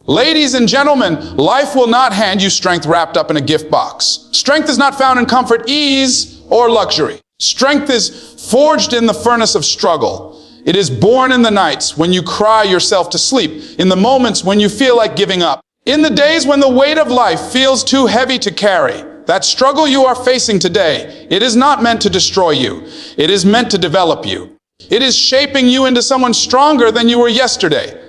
Ladies and gentlemen, life will not hand you strength wrapped up in a gift box. Strength is not found in comfort, ease, or luxury. Strength is forged in the furnace of struggle. It is born in the nights when you cry yourself to sleep, in the moments when you feel like giving up, in the days when the weight of life feels too heavy to carry. That struggle you are facing today, it is not meant to destroy you. It is meant to develop you. It is shaping you into someone stronger than you were yesterday.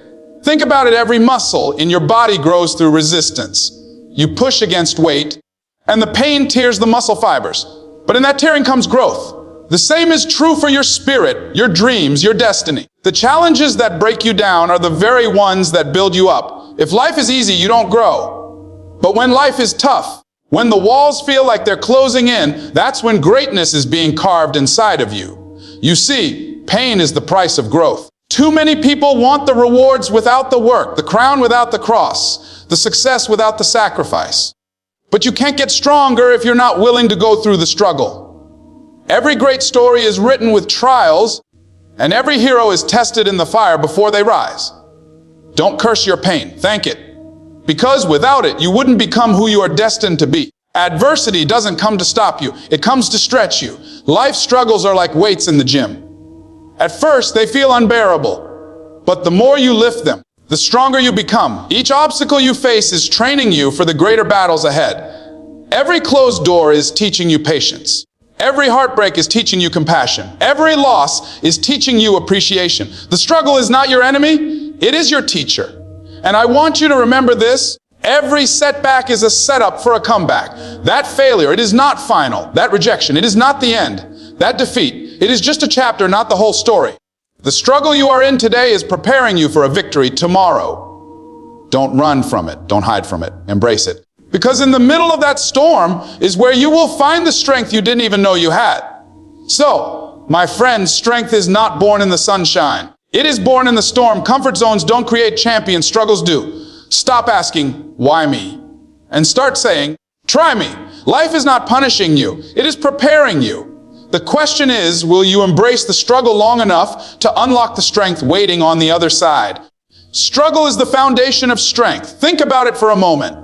Think about it, every muscle in your body grows through resistance. You push against weight, and the pain tears the muscle fibers. But in that tearing comes growth. The same is true for your spirit, your dreams, your destiny. The challenges that break you down are the very ones that build you up. If life is easy, you don't grow. But when life is tough, when the walls feel like they're closing in, that's when greatness is being carved inside of you. You see, pain is the price of growth. Too many people want the rewards without the work, the crown without the cross, the success without the sacrifice. But you can't get stronger if you're not willing to go through the struggle. Every great story is written with trials, and every hero is tested in the fire before they rise. Don't curse your pain, thank it. Because without it, you wouldn't become who you are destined to be. Adversity doesn't come to stop you, it comes to stretch you. Life struggles are like weights in the gym. At first, they feel unbearable, but the more you lift them, the stronger you become. Each obstacle you face is training you for the greater battles ahead. Every closed door is teaching you patience. Every heartbreak is teaching you compassion. Every loss is teaching you appreciation. The struggle is not your enemy, it is your teacher. And I want you to remember this. Every setback is a setup for a comeback. That failure, it is not final. That rejection, it is not the end. That defeat, it is just a chapter, not the whole story. The struggle you are in today is preparing you for a victory tomorrow. Don't run from it. Don't hide from it. Embrace it. Because in the middle of that storm is where you will find the strength you didn't even know you had. So, my friend, strength is not born in the sunshine. It is born in the storm. Comfort zones don't create champions, struggles do. Stop asking, why me? And start saying, try me. Life is not punishing you. It is preparing you. The question is, will you embrace the struggle long enough to unlock the strength waiting on the other side? Struggle is the foundation of strength. Think about it for a moment.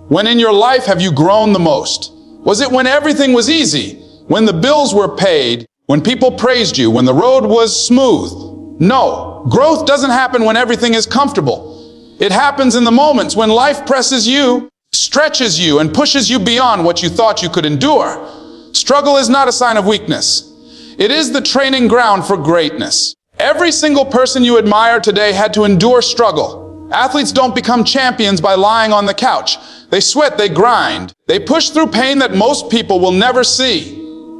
When in your life have you grown the most? Was it when everything was easy? When the bills were paid? When people praised you? When the road was smooth? No, growth doesn't happen when everything is comfortable. It happens in the moments when life presses you, stretches you, and pushes you beyond what you thought you could endure. Struggle is not a sign of weakness. It is the training ground for greatness. Every single person you admire today had to endure struggle. Athletes don't become champions by lying on the couch. They sweat, they grind. They push through pain that most people will never see.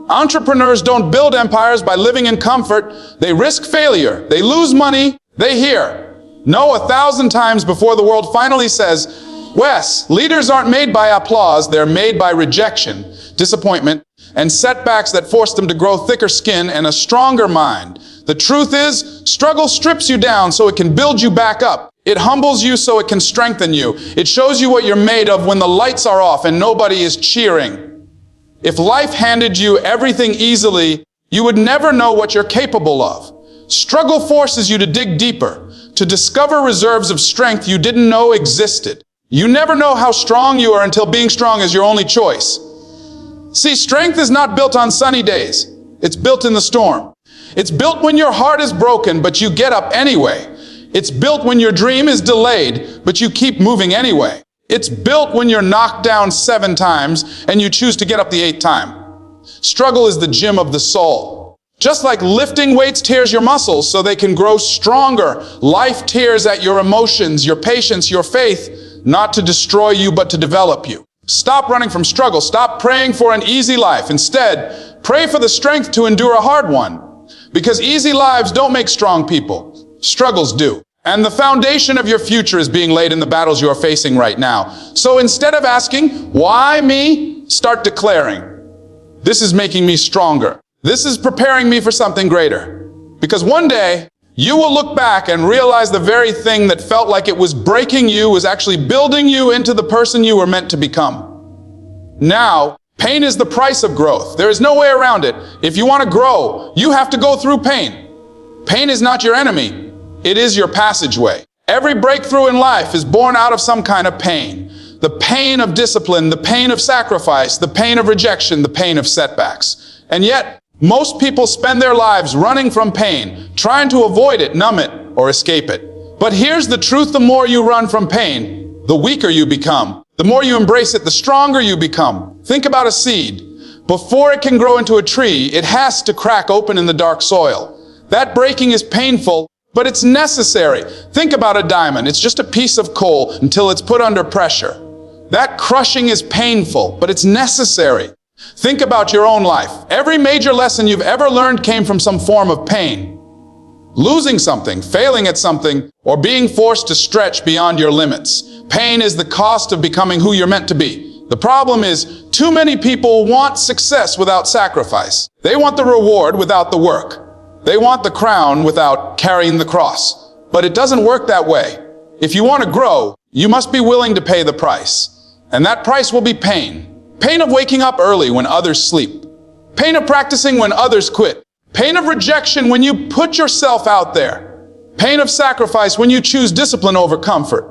Entrepreneurs don't build empires by living in comfort. They risk failure. They lose money. They hear no 1,000 times before the world finally says, Wes, leaders aren't made by applause. They're made by rejection, disappointment, and setbacks that force them to grow thicker skin and a stronger mind. The truth is, struggle strips you down so it can build you back up. It humbles you so it can strengthen you. It shows you what you're made of when the lights are off and nobody is cheering. If life handed you everything easily, you would never know what you're capable of. Struggle forces you to dig deeper, to discover reserves of strength you didn't know existed. You never know how strong you are until being strong is your only choice. See, strength is not built on sunny days. It's built in the storm. It's built when your heart is broken, but you get up anyway. It's built when your dream is delayed, but you keep moving anyway. It's built when you're knocked down 7 times and you choose to get up the 8th time. Struggle is the gym of the soul. Just like lifting weights tears your muscles so they can grow stronger, life tears at your emotions, your patience, your faith, not to destroy you, but to develop you. Stop running from struggle. Stop praying for an easy life. Instead, pray for the strength to endure a hard one. Because easy lives don't make strong people. Struggles do. And the foundation of your future is being laid in the battles you are facing right now. So instead of asking, why me? Start declaring, this is making me stronger. This is preparing me for something greater. Because one day, you will look back and realize the very thing that felt like it was breaking you was actually building you into the person you were meant to become. Now, pain is the price of growth. There is no way around it. If you want to grow, you have to go through pain. Pain is not your enemy. It is your passageway. Every breakthrough in life is born out of some kind of pain. The pain of discipline, the pain of sacrifice, the pain of rejection, the pain of setbacks. And yet, most people spend their lives running from pain, trying to avoid it, numb it, or escape it. But here's the truth: the more you run from pain, the weaker you become. The more you embrace it, the stronger you become. Think about a seed. Before it can grow into a tree, it has to crack open in the dark soil. That breaking is painful, but it's necessary. Think about a diamond. It's just a piece of coal until it's put under pressure. That crushing is painful, but it's necessary. Think about your own life. Every major lesson you've ever learned came from some form of pain. Losing something, failing at something, or being forced to stretch beyond your limits. Pain is the cost of becoming who you're meant to be. The problem is, too many people want success without sacrifice. They want the reward without the work. They want the crown without carrying the cross. But it doesn't work that way. If you want to grow, you must be willing to pay the price. And that price will be pain. Pain of waking up early when others sleep. Pain of practicing when others quit. Pain of rejection when you put yourself out there. Pain of sacrifice when you choose discipline over comfort.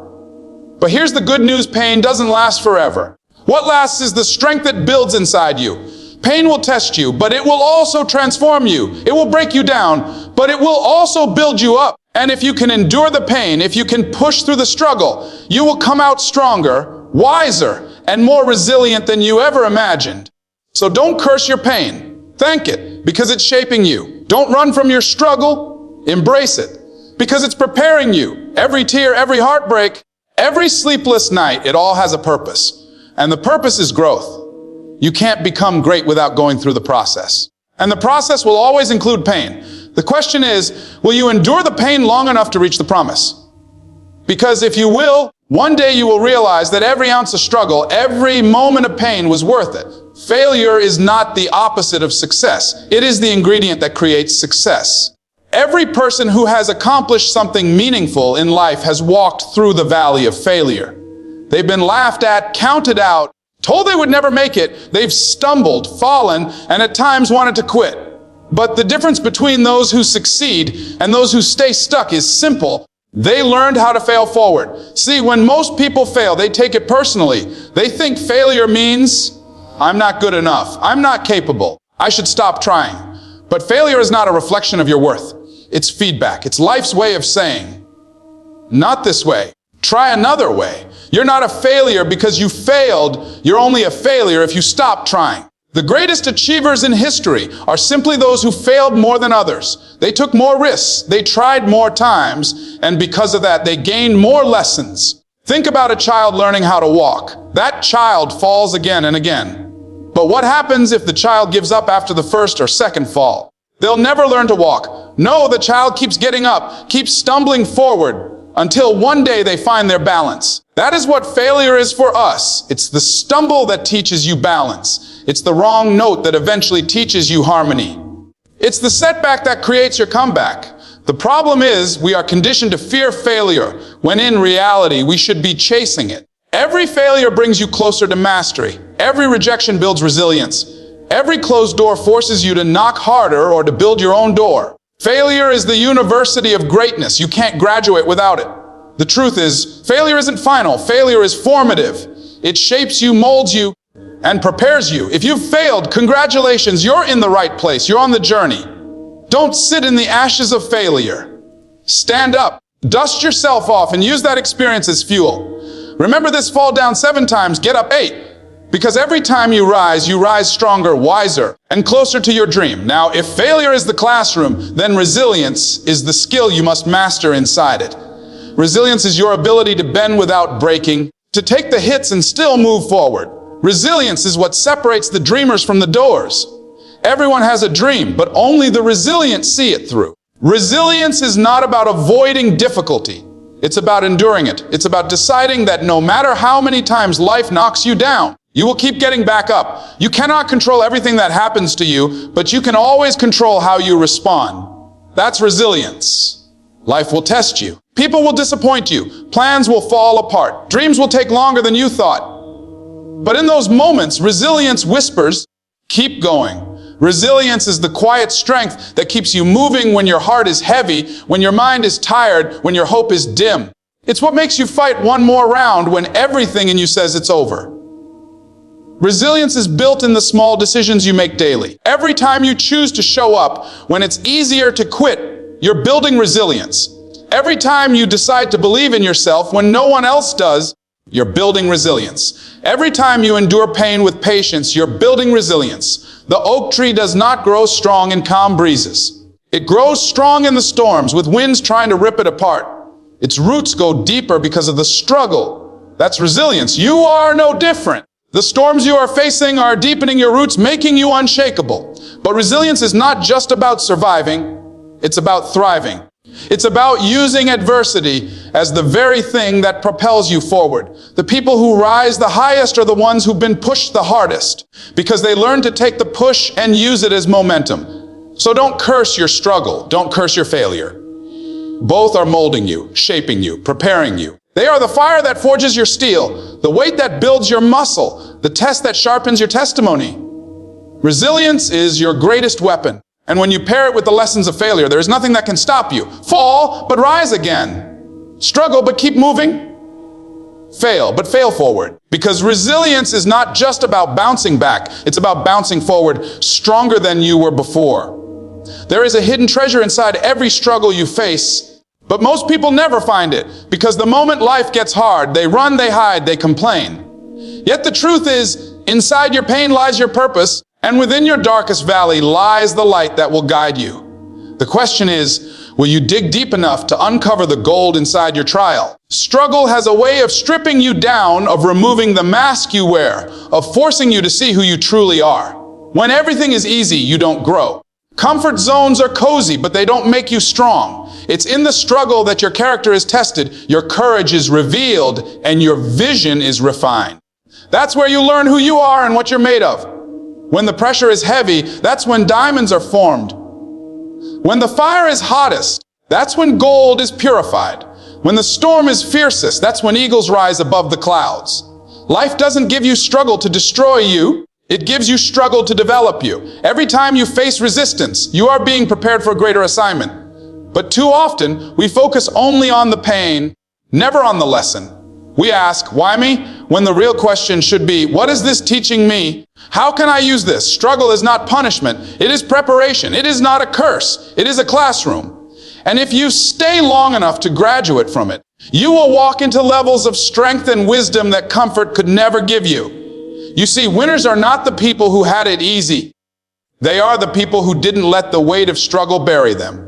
But here's the good news: pain doesn't last forever. What lasts is the strength that builds inside you. Pain will test you, but it will also transform you. It will break you down, but it will also build you up. And if you can endure the pain, if you can push through the struggle, you will come out stronger, wiser, and more resilient than you ever imagined. So don't curse your pain. Thank it, because it's shaping you. Don't run from your struggle. Embrace it, because it's preparing you. Every tear, every heartbreak, every sleepless night, it all has a purpose. And the purpose is growth. You can't become great without going through the process. And the process will always include pain. The question is, will you endure the pain long enough to reach the promise? Because if you will, one day you will realize that every ounce of struggle, every moment of pain was worth it. Failure is not the opposite of success. It is the ingredient that creates success. Every person who has accomplished something meaningful in life has walked through the valley of failure. They've been laughed at, counted out, told they would never make it. They've stumbled, fallen, and at times wanted to quit. But the difference between those who succeed and those who stay stuck is simple. They learned how to fail forward. See, when most people fail, they take it personally. They think failure means, I'm not good enough, I'm not capable, I should stop trying. But failure is not a reflection of your worth. It's feedback. It's life's way of saying, not this way, try another way. You're not a failure because you failed. You're only a failure if you stop trying. The greatest achievers in history are simply those who failed more than others. They took more risks, they tried more times, and because of that, they gained more lessons. Think about a child learning how to walk. That child falls again and again. But what happens if the child gives up after the first or second fall? They'll never learn to walk. No, the child keeps getting up, keeps stumbling forward, until one day they find their balance. That is what failure is for us. It's the stumble that teaches you balance. It's the wrong note that eventually teaches you harmony. It's the setback that creates your comeback. The problem is we are conditioned to fear failure, when in reality we should be chasing it. Every failure brings you closer to mastery. Every rejection builds resilience. Every closed door forces you to knock harder or to build your own door. Failure is the university of greatness. You can't graduate without it. The truth is, failure isn't final. Failure is formative. It shapes you, molds you, and prepares you. If you've failed, congratulations, you're in the right place. You're on the journey. Don't sit in the ashes of failure. Stand up, dust yourself off, and use that experience as fuel. Remember this: fall down 7 times, get up 8. Because every time you rise stronger, wiser, and closer to your dream. Now, if failure is the classroom, then resilience is the skill you must master inside it. Resilience is your ability to bend without breaking, to take the hits and still move forward. Resilience is what separates the dreamers from the doers. Everyone has a dream, but only the resilient see it through. Resilience is not about avoiding difficulty. It's about enduring it. It's about deciding that no matter how many times life knocks you down, you will keep getting back up. You cannot control everything that happens to you, but you can always control how you respond. That's resilience. Life will test you. People will disappoint you. Plans will fall apart. Dreams will take longer than you thought. But in those moments, resilience whispers, keep going. Resilience is the quiet strength that keeps you moving when your heart is heavy, when your mind is tired, when your hope is dim. It's what makes you fight one more round when everything in you says it's over. Resilience is built in the small decisions you make daily. Every time you choose to show up when it's easier to quit, you're building resilience. Every time you decide to believe in yourself when no one else does, you're building resilience. Every time you endure pain with patience, you're building resilience. The oak tree does not grow strong in calm breezes. It grows strong in the storms, with winds trying to rip it apart. Its roots go deeper because of the struggle. That's resilience. You are no different. The storms you are facing are deepening your roots, making you unshakable. But resilience is not just about surviving, it's about thriving. It's about using adversity as the very thing that propels you forward. The people who rise the highest are the ones who've been pushed the hardest, because they learn to take the push and use it as momentum. So don't curse your struggle, don't curse your failure. Both are molding you, shaping you, preparing you. They are the fire that forges your steel, the weight that builds your muscle, the test that sharpens your testimony. Resilience is your greatest weapon. And when you pair it with the lessons of failure, there is nothing that can stop you. Fall, but rise again. Struggle, but keep moving. Fail, but fail forward. Because resilience is not just about bouncing back. It's about bouncing forward stronger than you were before. There is a hidden treasure inside every struggle you face, but most people never find it, because the moment life gets hard, they run, they hide, they complain. Yet the truth is, inside your pain lies your purpose, and within your darkest valley lies the light that will guide you. The question is, will you dig deep enough to uncover the gold inside your trial? Struggle has a way of stripping you down, of removing the mask you wear, of forcing you to see who you truly are. When everything is easy, you don't grow. Comfort zones are cozy, but they don't make you strong. It's in the struggle that your character is tested, your courage is revealed, and your vision is refined. That's where you learn who you are and what you're made of. When the pressure is heavy, that's when diamonds are formed. When the fire is hottest, that's when gold is purified. When the storm is fiercest, that's when eagles rise above the clouds. Life doesn't give you struggle to destroy you. It gives you struggle to develop you. Every time you face resistance, you are being prepared for a greater assignment. But too often, we focus only on the pain, never on the lesson. We ask, why me? When the real question should be, what is this teaching me? How can I use this? Struggle is not punishment. It is preparation. It is not a curse. It is a classroom. And if you stay long enough to graduate from it, you will walk into levels of strength and wisdom that comfort could never give you. You see, winners are not the people who had it easy. They are the people who didn't let the weight of struggle bury them.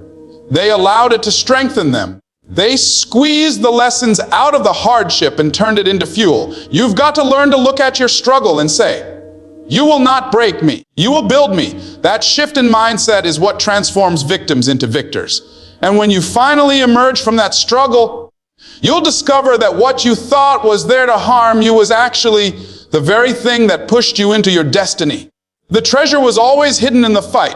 They allowed it to strengthen them. They squeezed the lessons out of the hardship and turned it into fuel. You've got to learn to look at your struggle and say, you will not break me. You will build me. That shift in mindset is what transforms victims into victors. And when you finally emerge from that struggle, you'll discover that what you thought was there to harm you was actually the very thing that pushed you into your destiny. The treasure was always hidden in the fight.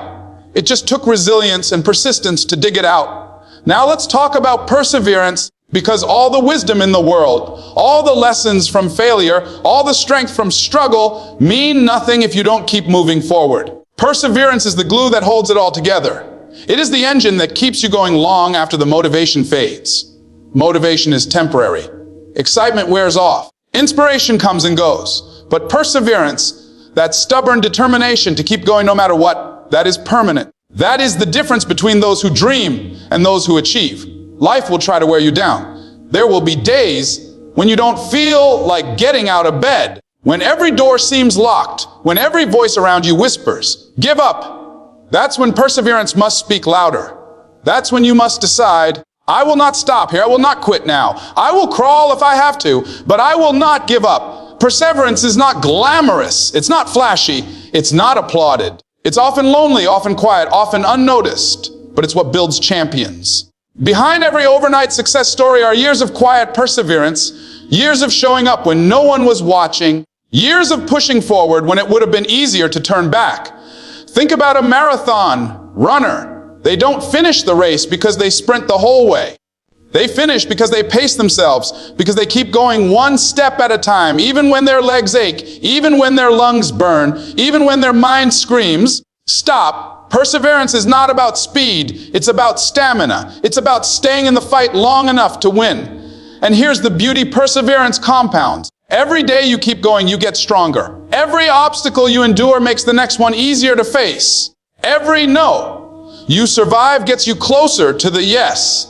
It just took resilience and persistence to dig it out. Now let's talk about perseverance, because all the wisdom in the world, all the lessons from failure, all the strength from struggle mean nothing if you don't keep moving forward. Perseverance is the glue that holds it all together. It is the engine that keeps you going long after the motivation fades. Motivation is temporary. Excitement wears off. Inspiration comes and goes. But perseverance, that stubborn determination to keep going no matter what, that is permanent. That is the difference between those who dream and those who achieve. Life will try to wear you down. There will be days when you don't feel like getting out of bed, when every door seems locked, when every voice around you whispers, give up. That's when perseverance must speak louder. That's when you must decide, I will not stop here. I will not quit now. I will crawl if I have to, but I will not give up. Perseverance is not glamorous. It's not flashy. It's not applauded. It's often lonely, often quiet, often unnoticed, but it's what builds champions. Behind every overnight success story are years of quiet perseverance, years of showing up when no one was watching, years of pushing forward when it would have been easier to turn back. Think about a marathon runner. They don't finish the race because they sprint the whole way. They finish because they pace themselves, because they keep going one step at a time, even when their legs ache, even when their lungs burn, even when their mind screams, stop. Perseverance is not about speed. It's about stamina. It's about staying in the fight long enough to win. And here's the beauty: perseverance compounds. Every day you keep going, you get stronger. Every obstacle you endure makes the next one easier to face. Every no you survive gets you closer to the yes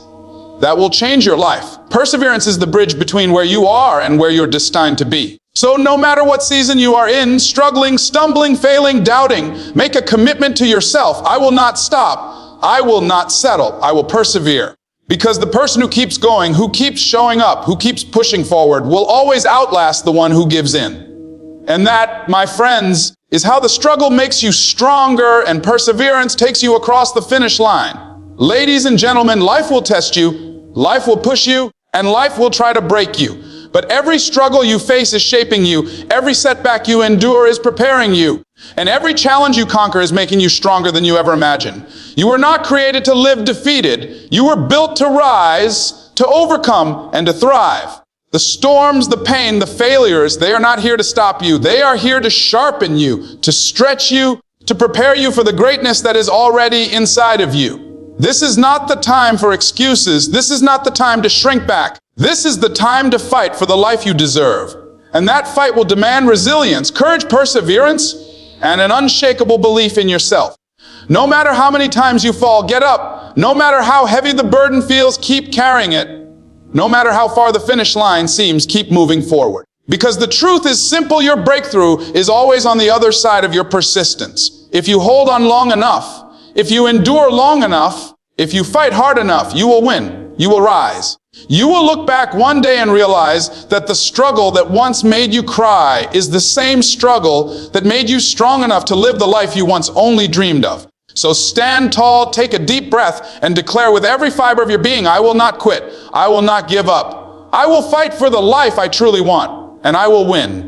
that will change your life. Perseverance is the bridge between where you are and where you're destined to be. So no matter what season you are in, struggling, stumbling, failing, doubting, make a commitment to yourself. I will not stop. I will not settle. I will persevere. Because the person who keeps going, who keeps showing up, who keeps pushing forward, will always outlast the one who gives in. And that, my friends, is how the struggle makes you stronger and perseverance takes you across the finish line. Ladies and gentlemen, life will test you, life will push you, and life will try to break you. But every struggle you face is shaping you. Every setback you endure is preparing you. And every challenge you conquer is making you stronger than you ever imagined. You were not created to live defeated. You were built to rise, to overcome, and to thrive. The storms, the pain, the failures, they are not here to stop you. They are here to sharpen you, to stretch you, to prepare you for the greatness that is already inside of you. This is not the time for excuses. This is not the time to shrink back. This is the time to fight for the life you deserve. And that fight will demand resilience, courage, perseverance, and an unshakable belief in yourself. No matter how many times you fall, get up. No matter how heavy the burden feels, keep carrying it. No matter how far the finish line seems, keep moving forward. Because the truth is simple: your breakthrough is always on the other side of your persistence. If you hold on long enough, if you endure long enough, if you fight hard enough, you will win. You will rise. You will look back one day and realize that the struggle that once made you cry is the same struggle that made you strong enough to live the life you once only dreamed of. So stand tall, take a deep breath, and declare with every fiber of your being, I will not quit. I will not give up. I will fight for the life I truly want, and I will win.